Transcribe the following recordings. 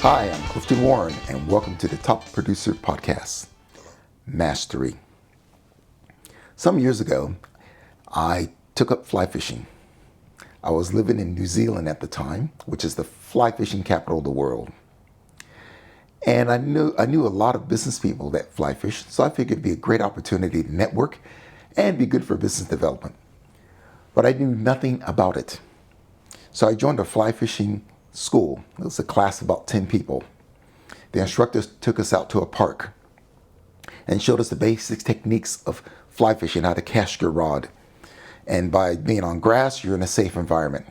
Hi, I'm Clifton Warren, and welcome to the Top Producer Podcast, Mastery. Some years ago, I took up fly fishing. I was living in New Zealand at the time, which is the fly fishing capital of the world. And I knew a lot of business people that fly fish, so I figured it'd be a great opportunity to network and be good for business development. But I knew nothing about it. So I joined a fly fishing school. It was a class of about 10 people. The instructors took us out to a park and showed us the basic techniques of fly fishing, how to cast your rod. And by being on grass, you're in a safe environment.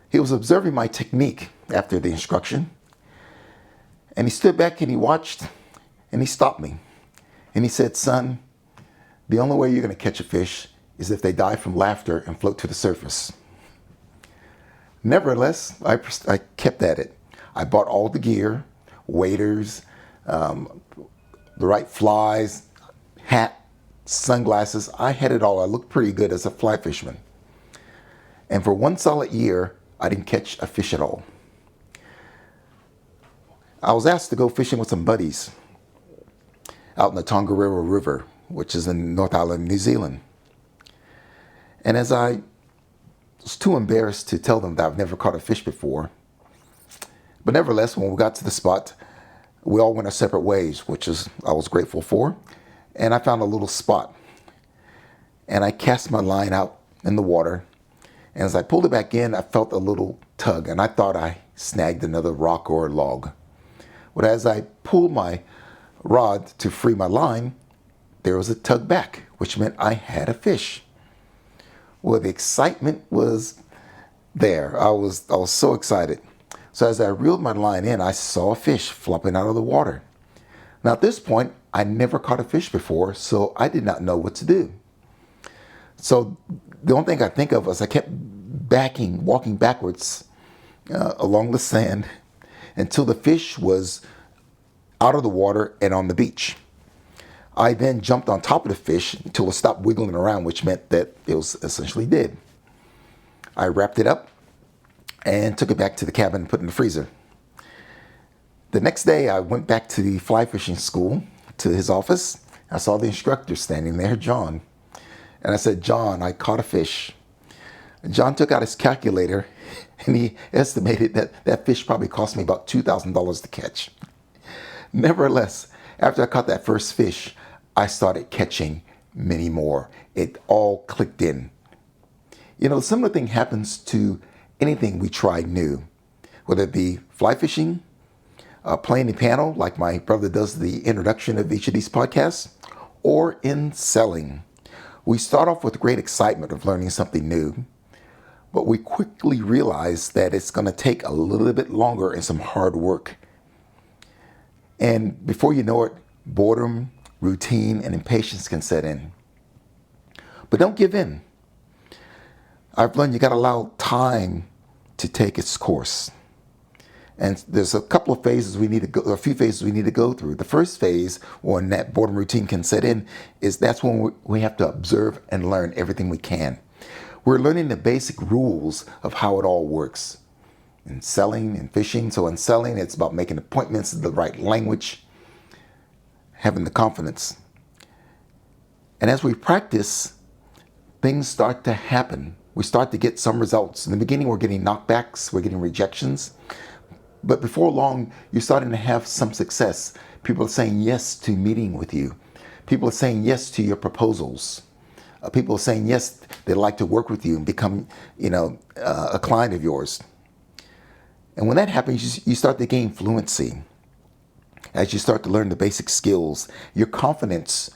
He was observing my technique after the instruction, and he stood back and he watched, and he stopped me. And he said, "Son, the only way you're going to catch a fish is if they die from laughter and float to the surface." Nevertheless, I kept at it. I bought all the gear, waders, the right flies, hat, sunglasses. I had it all. I looked pretty good as a fly fisherman. And for one solid year, I didn't catch a fish at all. I was asked to go fishing with some buddies out in the Tongariro River, which is in North Island, New Zealand. And as I was too embarrassed to tell them that I've never caught a fish before. But nevertheless, when we got to the spot, we all went our separate ways, which I was grateful for. And I found a little spot. And I cast my line out in the water. And as I pulled it back in, I felt a little tug. And I thought I snagged another rock or a log. But as I pulled my rod to free my line, there was a tug back, which meant I had a fish. Well, the excitement was there. I was so excited. So as I reeled my line in, I saw a fish flopping out of the water. Now at this point, I never caught a fish before, so I did not know what to do. So the only thing I think of was I kept walking backwards along the sand until the fish was out of the water and on the beach. I then jumped on top of the fish until it stopped wiggling around, which meant that it was essentially dead. I wrapped it up and took it back to the cabin and put it in the freezer. The next day, I went back to the fly fishing school, to his office. I saw the instructor standing there, John. And I said, "John, I caught a fish." And John took out his calculator and he estimated that that fish probably cost me about $2,000 to catch. Nevertheless, after I caught that first fish, I started catching many more. It all clicked in. You know, similar thing happens to anything we try new, whether it be fly fishing, playing the piano, like my brother does the introduction of each of these podcasts, or in selling. We start off with great excitement of learning something new, but we quickly realize that it's going to take a little bit longer and some hard work. And before you know it, boredom, routine, and impatience can set in. But don't give in. I've learned you got to allow time to take its course. And there's a few phases we need to go through. The first phase, when that boredom routine can set in, is that's when we have to observe and learn everything we can. We're learning the basic rules of how it all works. In selling and fishing. So in selling, it's about making appointments, the right language, having the confidence. And as we practice, things start to happen. We start to get some results. In the beginning, we're getting knockbacks, we're getting rejections. But before long, you're starting to have some success. People are saying yes to meeting with you. People are saying yes to your proposals. People are saying yes, they'd like to work with you and become, a client of yours. And when that happens, you start to gain fluency. As you start to learn the basic skills, your confidence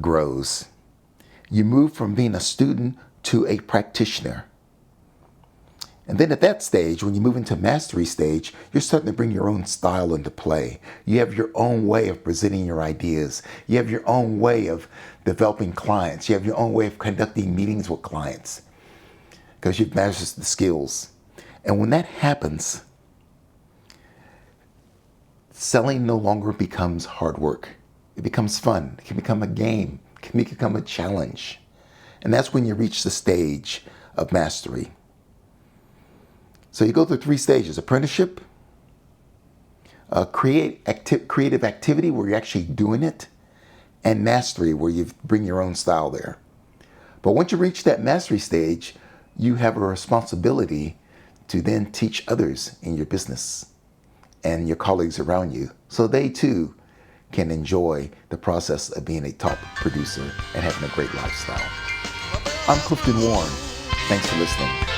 grows. You move from being a student to a practitioner. And then at that stage, when you move into mastery stage, you're starting to bring your own style into play. You have your own way of presenting your ideas. You have your own way of developing clients. You have your own way of conducting meetings with clients because you've mastered the skills. And when that happens, selling no longer becomes hard work. It becomes fun. It can become a game. It can become a challenge. And that's when you reach the stage of mastery. So you go through 3 stages: apprenticeship, creative activity where you're actually doing it, and mastery where you bring your own style there. But once you reach that mastery stage, you have a responsibility to then teach others in your business and your colleagues around you so they too can enjoy the process of being a top producer and having a great lifestyle. I'm Clifton Warren. Thanks for listening.